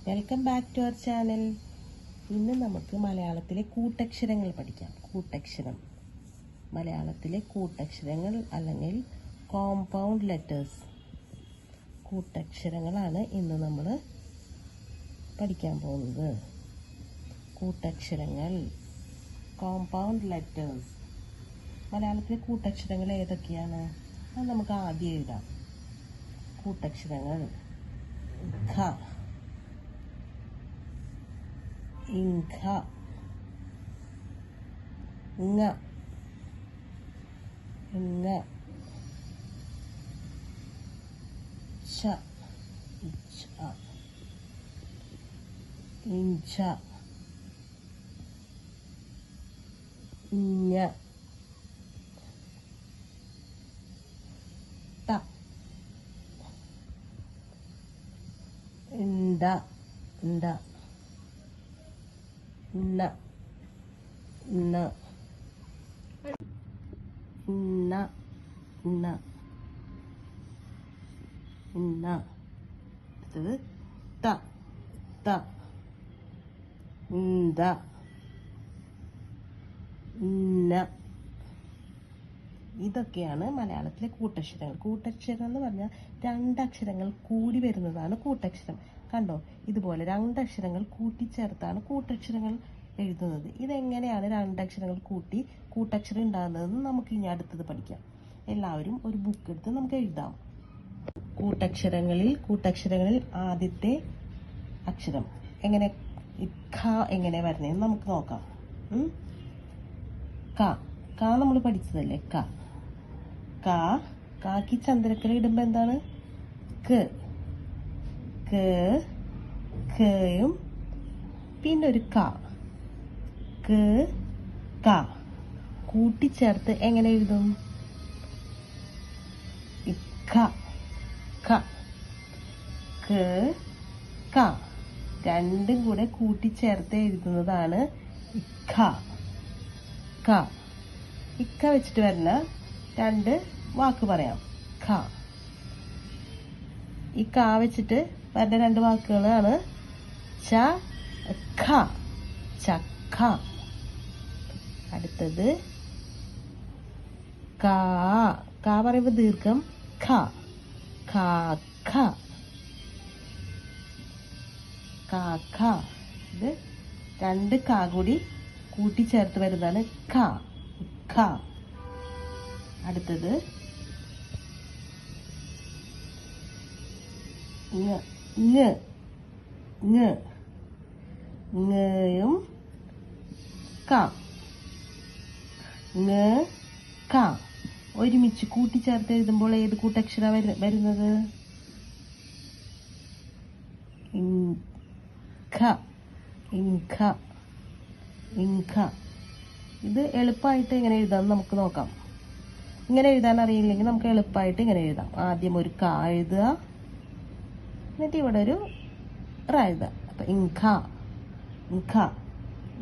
Welcome back to our channel. ഇന്ന് നമുക്ക് മലയാളത്തിലെ കൂട്ടക്ഷരങ്ങൾ പഠിക്കാം. കൂട്ടക്ഷരം, മലയാളത്തിലെ കൂട്ടക്ഷരങ്ങൾ അല്ലെങ്കിൽ കോമ്പൗണ്ട് ലെറ്റേഴ്സ്, കൂട്ടക്ഷരങ്ങളാണ് ഇന്ന് നമ്മൾ പഠിക്കാൻ പോകുന്നത്. കൂട്ടക്ഷരങ്ങൾ, കോമ്പൗണ്ട് ലെറ്റേഴ്സ്. മലയാളത്തിലെ കൂട്ടക്ഷരങ്ങൾ ഏതൊക്കെയാണ്? അത് നമുക്ക് ആദ്യം എഴുതാം. കൂട്ടക്ഷരങ്ങൾ: ഖ, ഇൻഖ, ങ, ഇങ്ങ, ഛ, ഇച്ഛ, ഇഞ്ച, ഇഞ്ഞ, ത, ഇണ്ട, ഇണ്ട, ന, ന, ന, ന, ന. അടുത്തത് ത, ത, ന്ത, ന. ഇതൊക്കെയാണ് മലയാളത്തിലെ കൂട്ടക്ഷരങ്ങൾ. കൂട്ടക്ഷരം എന്ന് പറഞ്ഞാൽ രണ്ടക്ഷരങ്ങൾ കൂടി വരുന്നതാണ് കൂട്ടക്ഷരം. കണ്ടോ, ഇതുപോലെ രണ്ടക്ഷരങ്ങൾ കൂട്ടിച്ചേർത്താണ് കൂട്ടക്ഷരങ്ങൾ എഴുതുന്നത്. ഇതെങ്ങനെയാണ് രണ്ടക്ഷരങ്ങൾ കൂട്ടി കൂട്ടക്ഷരം ഉണ്ടാകുന്നതെന്ന് നമുക്ക് ഇനി അടുത്തത് പഠിക്കാം. എല്ലാവരും ഒരു ബുക്ക് എടുത്ത് നമുക്ക് എഴുതാം. കൂട്ടക്ഷരങ്ങളിൽ ആദ്യത്തെ അക്ഷരം എങ്ങനെ, ഖ എങ്ങനെ വരുന്നതെന്ന് നമുക്ക് നോക്കാം. ക, ക നമ്മൾ പഠിച്ചതല്ലേ. ക, ക, കാക്കി ചന്ദ്രക്കല ഇടുമ്പോ എന്താണ്? ക, ക, ഖയും പിന്നെ ഒരു ക, ക, ക കൂട്ടിച്ചേർത്ത് എങ്ങനെ എഴുതും? ഖ, ഖ, ക, ക. രണ്ടും കൂടെ കൂട്ടിച്ചേർത്ത് എഴുതുന്നതാണ് ഖ, ഖ. ഇക്ക വെച്ചിട്ട് വരുന്ന രണ്ട് വാക്ക് പറയാം. ഖ, ഈ ക വെച്ചിട്ട് വരുന്ന രണ്ട് വാക്കുകളാണ് ച, ഖ, ചക്ക. അടുത്തത് ക, ക പറയുമ്പോൾ ദീർഘം ഖ, കാക്ക, കാക്ക. ഇത് രണ്ട് ക കൂടി കൂട്ടിച്ചേർത്ത് വരുന്നതാണ് ഖ, ഖ. അടുത്തത് ങ, ങ, ങ, ങയും ക, ങ, ക ഒരുമിച്ച് കൂട്ടിച്ചേർത്ത് എഴുതുമ്പോൾ ഏത് കൂട്ടക്ഷര വരുന്നത്? ഇൻഖ, ഇൻഖ, ഇൻഖ. ഇത് എളുപ്പമായിട്ട് എങ്ങനെ എഴുതാമെന്ന് നമുക്ക് നോക്കാം. ഇങ്ങനെ എഴുതാൻ അറിയില്ലെങ്കിൽ നമുക്ക് എളുപ്പമായിട്ട് ഇങ്ങനെ എഴുതാം. ആദ്യം ഒരു ക എഴുതുക, എന്നിട്ട് ഇവിടെ ഒരു റ എഴുതുക. അപ്പൊ ഇൻഖ, ഇൻഖ.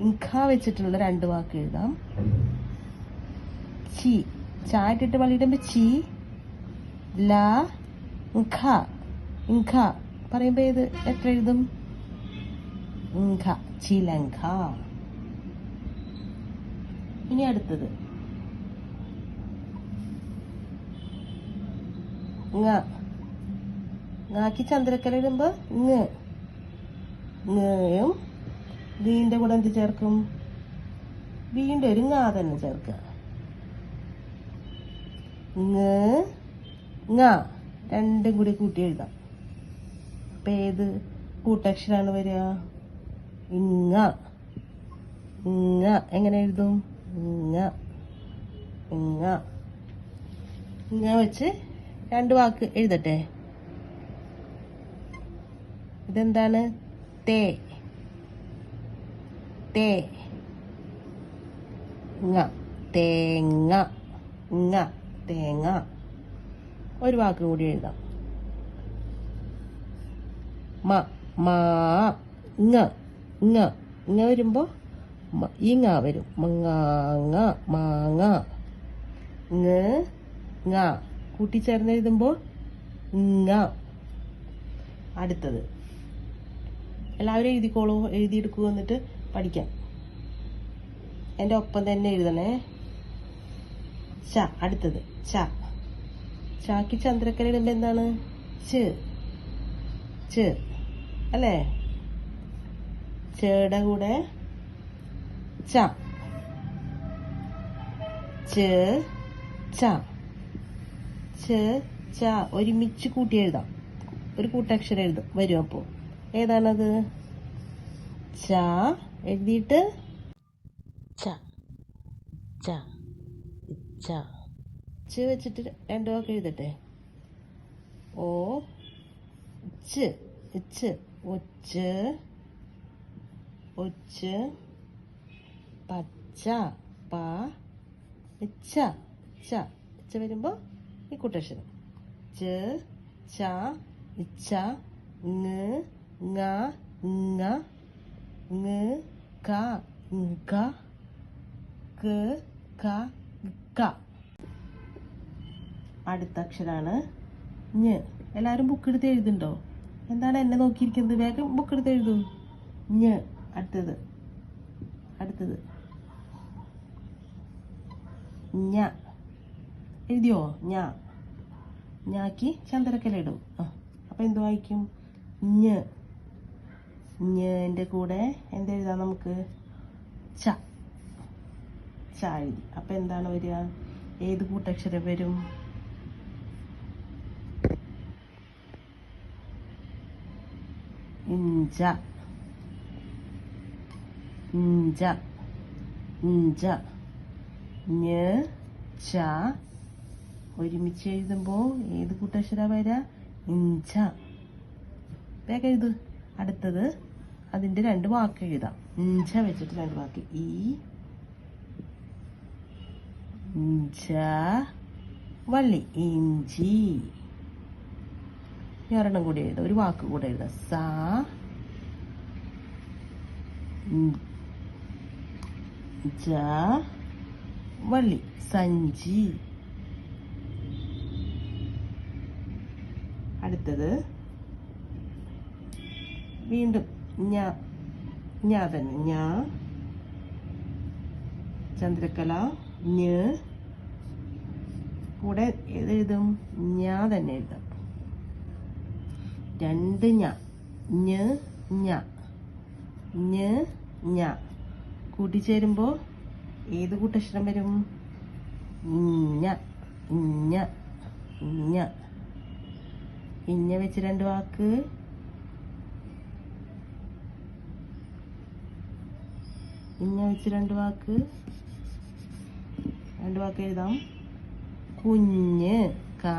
ഇൻഖ വെച്ചിട്ടുള്ള രണ്ട് വാക്ക് എഴുതാം. ചി, ചായിട്ടിട്ട് പള്ളിയിടുമ്പോ ചി, ല, ഇൻഖ, ഇൻഖ പറയുമ്പോ ഏത് എത്ര എഴുതും? ഇൻഖ, ചിലങ്ക. ഇനി അടുത്തത് ങ, ങാക്കി ചന്ദ്രക്കല ഇടുമ്പോ ങ, ങയും വീന്റെ കൂടെ എന്ത് ചേർക്കും? വീണ്ടും ഒരു ങ തന്നെ ചേർക്കുക. ങ, ങ രണ്ടും കൂടി കൂട്ടി എഴുതാം. അപ്പൊ ഏത് കൂട്ടക്ഷരാണ് വരിക? ഇങ്ങ, ഇങ്ങ. എങ്ങനെ എഴുതും? ഇങ്ങ, ഇങ്ങ. ഇങ്ങ വെച്ച് രണ്ട് വാക്ക് എഴുതട്ടെ. ഇതെന്താണ്? തേ, തേ, ങ, തേങ്ങ, ങ, തേങ്ങ. ഒരു വാക്ക് കൂടി എഴുതാം. മ, മാ, ങ, ങ. ങ വരുമ്പോ ഈ ങ വരും. മങ്ങാങ്ങ, മാങ്ങ. ങ, ങ കൂട്ടിച്ചേർന്ന് എഴുതുമ്പോൾ ങ. അടുത്തത് എല്ലാവരും എഴുതിക്കോളൂ, എഴുതിയെടുക്കൂ, എന്നിട്ട് പഠിക്കാം. എൻ്റെ ഒപ്പം തന്നെ എഴുതണേ. ച. അടുത്തത് ച. ചാക്കി ചന്ദ്രക്കല ഇടുമ്പോൾ എന്താണ്? ച്. ച് അല്ലേ? ചേടെ കൂടെ ച. ച. ച. ച. ച ഒരുമിച്ച് കൂട്ടി എഴുതാം. ഒരു കൂട്ടക്ഷരം വരും. അപ്പോൾ ഏതാണത്? ച എഴുതിയിട്ട് ച. ച. ച. ച വെച്ചിട്ട് രണ്ടു വാക്ക് എഴുതട്ടെ. ഓ ച്. ഇച്ച്. ഒച്ച്. ഒച്ച്. പച്ച. പ. ഇച്ച. ച. ഇച്ച വരുമ്പോൾ ഈ കൂട്ടക്ഷരം. ച. ച. ഇച്ച. ങ്. ങ. ങ. ങ്. ക. ങ്ക. ക. ക. ക. അടുത്ത അക്ഷരാണ് ഞ്. എല്ലാവരും ബുക്ക് എടുത്ത് എഴുതുന്നുണ്ടോ? എന്താണ് എന്നെ നോക്കിയിരിക്കുന്നത്? വേഗം ബുക്ക് എടുത്ത് എഴുതൂ. ഞ്. അടുത്തത് ഞ. എഴുതിയോ? ഞ. ഞാക്കി ചന്ദ്രക്കല ഇടും. അപ്പം എന്ത് വായിക്കും? ഞ്. ഞൻ്റെ കൂടെ എന്തെഴുതാം നമുക്ക്? ച. ച എഴുതി. അപ്പം എന്താണ് വരിക? ഏത് കൂട്ടക്ഷരം വരും? ഇഞ്ച. ഇഞ്ച. ഇഞ്ച. ഞ. ച ഒരുമിച്ച് എഴുതുമ്പോൾ ഏത് കൂട്ടക്ഷര വരിക? ഇഞ്ച. വേഗം എഴുത്. അടുത്തത് അതിൻ്റെ രണ്ട് വാക്ക് എഴുതാം. ഇഞ്ച വെച്ചിട്ട് രണ്ട് വാക്ക്. ഈ ഇഞ്ച വള്ളി. ഇഞ്ചി. ഒരെണ്ണം കൂടി എഴുതാം. ഒരു വാക്ക് കൂടെ എഴുതാം. സ. ജ വള്ളി. സഞ്ചി. അടുത്തത് വീണ്ടും ഞാ തന്നെ. ഞാ ചന്ദ്രക്കല. ഞ് കൂടെ ഏതെഴുതും? ഞാ തന്നെ എഴുതാം. രണ്ട് ഞ. ഞ് ഞ. ഞ് ഞ കൂട്ടിച്ചേരുമ്പോൾ ഏത് കൂട്ടക്ഷരം വരും? ഇഞ്ഞ. ഇഞ്ഞ. ഇഞ്ഞ. ഇഞ്ഞ വെച്ച് രണ്ട് വാക്ക്. ഇഞ്ഞ വെച്ച് രണ്ട് വാക്ക് എഴുതാം. കുഞ്ഞ്. കാ.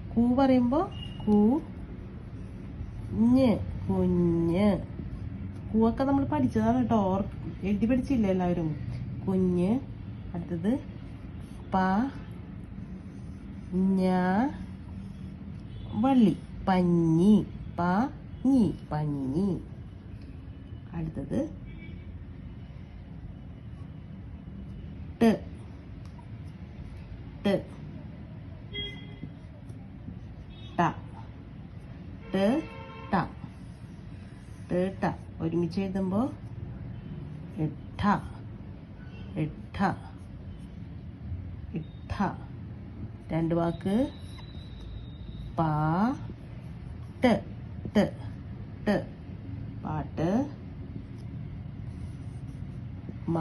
കൂ പറയുമ്പോൾ കൂ. ഞ്. കുഞ്ഞ്. കൂവൊക്കെ നമ്മൾ പഠിച്ചതാണ് കേട്ടോ. എഴുതി പഠിച്ചില്ല എല്ലാവരും? കുഞ്ഞ്. അടുത്തത് പ. ഞ വള്ളി. പഞ്ഞി. പ. ഞി. പഞ്ഞി. അടുത്തത് ട്. ട്. ട. ട്. ട. ട്. ട ഒരുമിച്ച് എഴുതുമ്പോൾ ഇട്ട. ഇട്ട. ഇട്ട. രണ്ട് വാക്ക്. പാ. ട്ട്. ട്ട്. ട്ട് പാട്ട്. മ.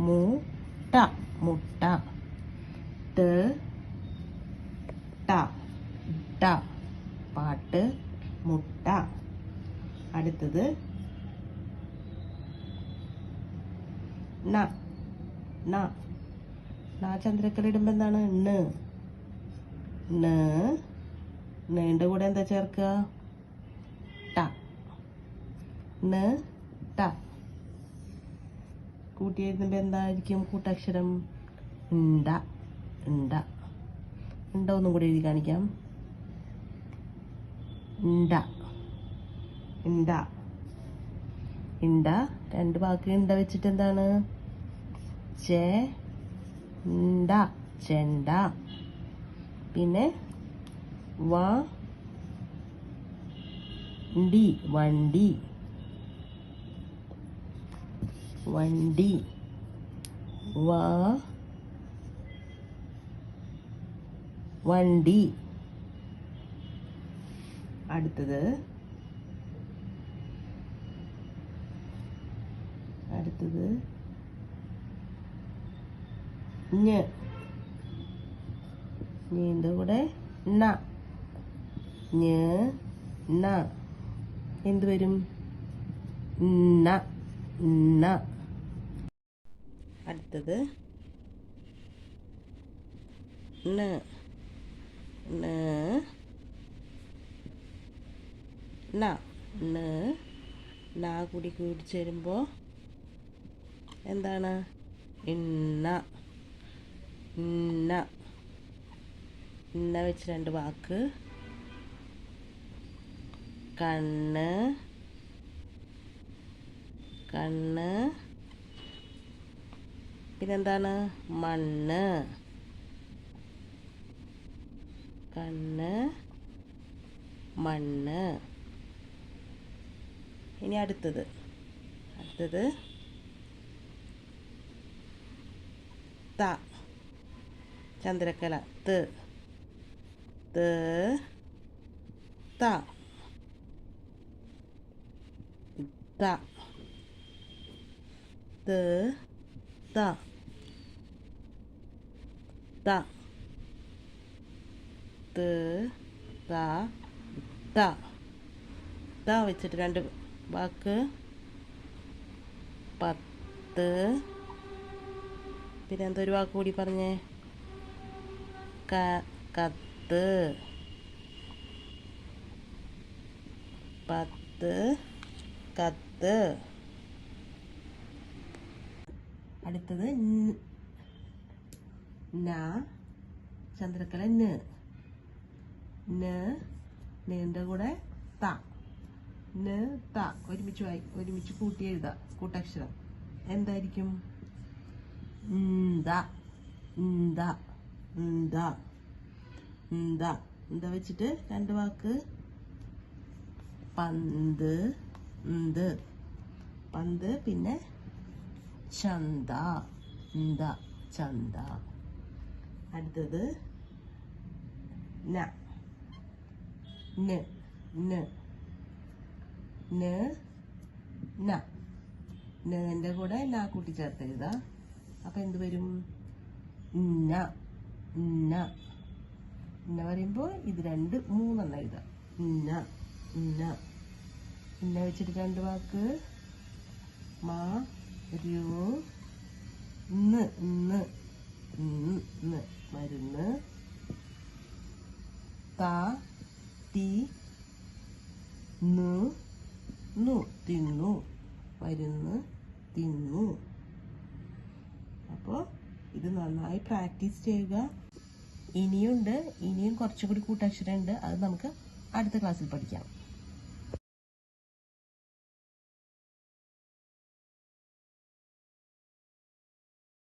മു. ട. മുട്ട. ട്. ട. ട പാട്ട്. മുട്ട. അടുത്തത് ന. ന. ന ചന്ദ്രക്കല ഇടുമ്പോൾ എന്താണ്? ണ്. ണ്. ന്റെ കൂടെ എന്താ ചേർക്കുക? ട. ണ്. ട കൂട്ടി എഴുതുമ്പോൾ എന്തായിരിക്കും കൂട്ടക്ഷരം? ഉണ്ട. ഉണ്ട. ഉണ്ട ഒന്നും കൂടി എഴുതി കാണിക്കാം. ഉണ്ട. ഉണ്ട. ഉണ്ട രണ്ട് വാക്ക് ഉണ്ട വെച്ചിട്ട് എന്താണ്? ചെ. ഉണ്ട. ചെണ്ട. പിന്നെ വണ്ടി. വണ്ടി. വണ്ടി. വണ്ടി. അടുത്തത് ഞീൻ്റെ കൂടെ ണ. എന്ത് വരും? ണ. അടുത്തത് ന. കൂടി ചേരുമ്പോൾ എന്താണ്? ഇന്ന. വെച്ച് 2 വാക്ക്. കണ്ണ്. പിന്നെന്താണ്? മണ്ണ്. കണ്ണ്, മണ്ണ്. ഇനി അടുത്തത് ത. ചന്ദ്രക്കല. ത. വെച്ചിട്ട് 2 വാക്ക്. 10. പിന്നെ എന്തൊരു വാക്ക് കൂടി പറഞ്ഞേ? കത്ത്. 10 കത്ത്. അടുത്തത് ന. ചന്ദ്രക്കല. ന്റെ കൂടെ ത. ഒരുമിച്ച് കൂട്ടി എഴുതാം. കൂട്ടക്ഷരം എന്തായിരിക്കും? വെച്ചിട്ട് 2 വാക്ക്. പന്ത്. പിന്നെ ചന്ത. ചന്ത. അടുത്തത് ന. ന്റെ കൂടെ ന കൂട്ടി ചേർത്ത് എഴുതാം. അപ്പൊ എന്ത് വരും? ഇന്ന. പറയുമ്പോൾ ഇത് 2 3 എഴുതാം. ഇന്ന വെച്ചിട്ട് 2 വാക്ക്. മരുന്ന്. തിന്നു. മരുന്ന് തിന്നു. അപ്പോൾ ഇത് നന്നായി പ്രാക്ടീസ് ചെയ്യുക. ഇനിയും കുറച്ചുകൂടി കൂട്ടക്ഷരം ഉണ്ട്. അത് നമുക്ക് അടുത്ത ക്ലാസ്സിൽ പഠിക്കാം.